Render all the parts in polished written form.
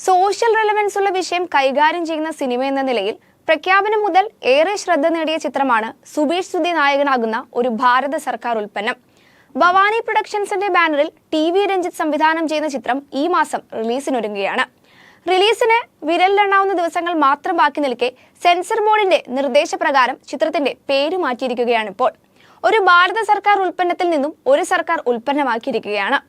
Social relevance ഉള്ള വിഷയം കൈകാര്യം ചെയ്യുന്ന സിനിമ എന്ന നിലയിൽ പ്രഖ്യാപനം മുതൽ ഏറെ ശ്രദ്ധ നേടിയ ചിത്രമാണ് സുബീഷ് സുധി നായകനാകുന്ന ഒരു ഭാരത സർക്കാർ ഉൽപ്പന്നം. ഭവാനി പ്രൊഡക്ഷൻസിന്റെ ബാനറിൽ TV രഞ്ജിത്ത് സംവിധാനം ചെയ്യുന്ന ചിത്രം ഈ മാസം റിലീസിനൊരുങ്ങുകയാണ്. റിലീസിന് വിരലിലെണ്ണാവുന്ന ദിവസങ്ങൾ മാത്രം ബാക്കി നിൽക്കെ സെൻസർ ബോർഡിന്റെ നിർദ്ദേശപ്രകാരം ചിത്രത്തിന്റെ പേര് മാറ്റിയിരിക്കുകയാണിപ്പോൾ. ഒരു ഭാരത സർക്കാർ ഉൽപ്പന്നത്തിൽ നിന്നും ഒരു സർക്കാർ ഉൽപ്പന്നമാക്കിയിരിക്കുകയാണ്.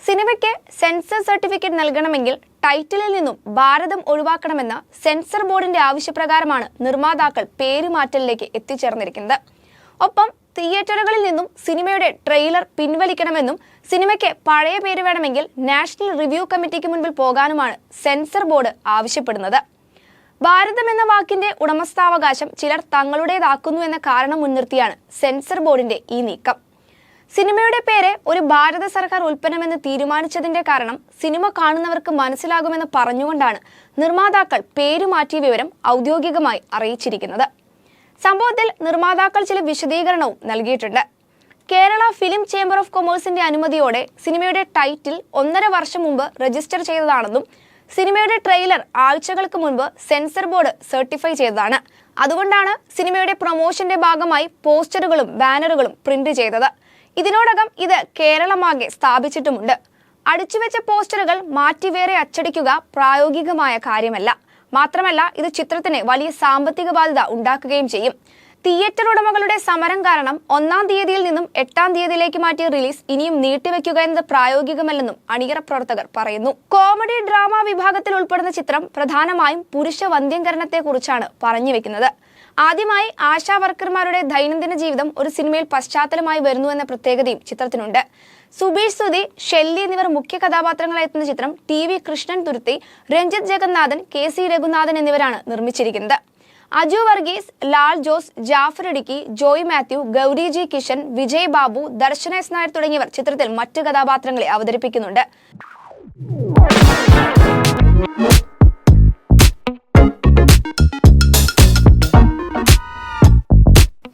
സിനിമയ്ക്ക് സെൻസർ സർട്ടിഫിക്കറ്റ് നൽകണമെങ്കിൽ ടൈറ്റിലിൽ നിന്നും ഭാരതം ഒഴിവാക്കണമെന്ന സെൻസർ ബോർഡിന്റെ ആവശ്യപ്രകാരമാണ് നിർമ്മാതാക്കൾ പേരുമാറ്റലിലേക്ക് എത്തിച്ചേർന്നിരിക്കുന്നത്. ഒപ്പം തിയേറ്ററുകളിൽ നിന്നും സിനിമയുടെ ട്രെയിലർ പിൻവലിക്കണമെന്നും സിനിമയ്ക്ക് പഴയ പേര് വേണമെങ്കിൽ നാഷണൽ റിവ്യൂ കമ്മിറ്റിക്ക് മുൻപിൽ പോകാനുമാണ് സെൻസർ ബോർഡ് ആവശ്യപ്പെടുന്നത്. ഭാരതം എന്ന വാക്കിന്റെ ഉടമസ്ഥാവകാശം ചിലർ തങ്ങളുടേതാക്കുന്നു എന്ന കാരണം മുൻനിർത്തിയാണ് സെൻസർ ബോർഡിന്റെ ഈ നീക്കം. സിനിമയുടെ പേര് ഒരു ഭാരത സർക്കാർ ഉൽപ്പന്നമെന്ന് തീരുമാനിച്ചതിന്റെ കാരണം സിനിമ കാണുന്നവർക്ക് മനസ്സിലാകുമെന്ന് പറഞ്ഞുകൊണ്ടാണ് നിർമ്മാതാക്കൾ പേരുമാറ്റിയ വിവരം ഔദ്യോഗികമായി അറിയിച്ചിരിക്കുന്നത്. സംഭവത്തിൽ നിർമ്മാതാക്കൾ ചില വിശദീകരണവും നൽകിയിട്ടുണ്ട്. കേരള ഫിലിം ചേംബർ ഓഫ് കൊമേഴ്സിന്റെ അനുമതിയോടെ സിനിമയുടെ ടൈറ്റിൽ 1.5 വർഷം മുമ്പ് രജിസ്റ്റർ ചെയ്തതാണെന്നും സിനിമയുടെ ട്രെയിലർ ആഴ്ചകൾക്ക് മുൻപ് സെൻസർ ബോർഡ് സർട്ടിഫൈ ചെയ്തതാണ്. അതുകൊണ്ടാണ് സിനിമയുടെ പ്രൊമോഷന്റെ ഭാഗമായി പോസ്റ്ററുകളും ബാനറുകളും പ്രിന്റ് ചെയ്തത്. ഇതിനോടകം ഇത് കേരളമാകെ സ്ഥാപിച്ചിട്ടുമുണ്ട്. അടിച്ചുവെച്ച പോസ്റ്ററുകൾ മാറ്റി വേറെ അച്ചടിക്കുക പ്രായോഗികമായ കാര്യമല്ല. മാത്രമല്ല ഇത് ചിത്രത്തിന് വലിയ സാമ്പത്തിക ബാധ്യത ഉണ്ടാക്കുകയും ചെയ്യും. തിയേറ്റർ ഉടമകളുടെ സമരം കാരണം 1-ാം തീയതിയിൽ നിന്നും 8-ാം തീയതിയിലേക്ക് മാറ്റിയ റിലീസ് ഇനിയും നീട്ടിവെക്കുക എന്നത് പ്രായോഗികമല്ലെന്നും അണിയറ പ്രവർത്തകർ പറയുന്നു. കോമഡി ഡ്രാമ വിഭാഗത്തിൽ ഉൾപ്പെടുന്ന ചിത്രം പ്രധാനമായും പുരുഷ വന്ധ്യംകരണത്തെ കുറിച്ചാണ് പറഞ്ഞുവെക്കുന്നത്. ആദ്യമായി ആശാ വർക്കർമാരുടെ ദൈനംദിന ജീവിതം ഒരു സിനിമയിൽ പശ്ചാത്തലമായി വരുന്നു എന്ന പ്രത്യേകതയും ചിത്രത്തിനുണ്ട്. സുബീഷ് സുധി, ഷെല്ലി എന്നിവർ മുഖ്യ കഥാപാത്രങ്ങളായി എത്തുന്ന ചിത്രം TV കൃഷ്ണൻ തുരുത്തി, രഞ്ജിത്ത് ജഗന്നാഥൻ, KC രഘുനാഥൻ എന്നിവരാണ് നിർമ്മിച്ചിരിക്കുന്നത്. അജു വർഗീസ്, ലാൽ ജോസ്, ജാഫർ ഇടുക്കി, ജോയ് മാത്യു, ഗൗരി G കിഷൻ, വിജയ് ബാബു, ദർശന S നായർ തുടങ്ങിയവർ ചിത്രത്തിൽ മറ്റ് കഥാപാത്രങ്ങളെ അവതരിപ്പിക്കുന്നുണ്ട്.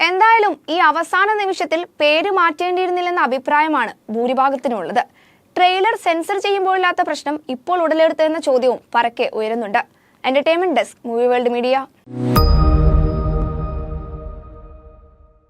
എന്തായാലും ഈ അവസാന നിമിഷത്തിൽ പേര് മാറ്റേണ്ടിയിരുന്നില്ലെന്ന അഭിപ്രായമാണ് ഭൂരിഭാഗത്തിനുള്ളത്. ട്രെയിലർ സെൻസർ ചെയ്യുമ്പോഴില്ലാത്ത പ്രശ്നം ഇപ്പോൾ ഉടലെടുത്തതെന്ന ചോദ്യവും പരക്കെ ഉയരുന്നുണ്ട്. Entertainment desk, movie world media.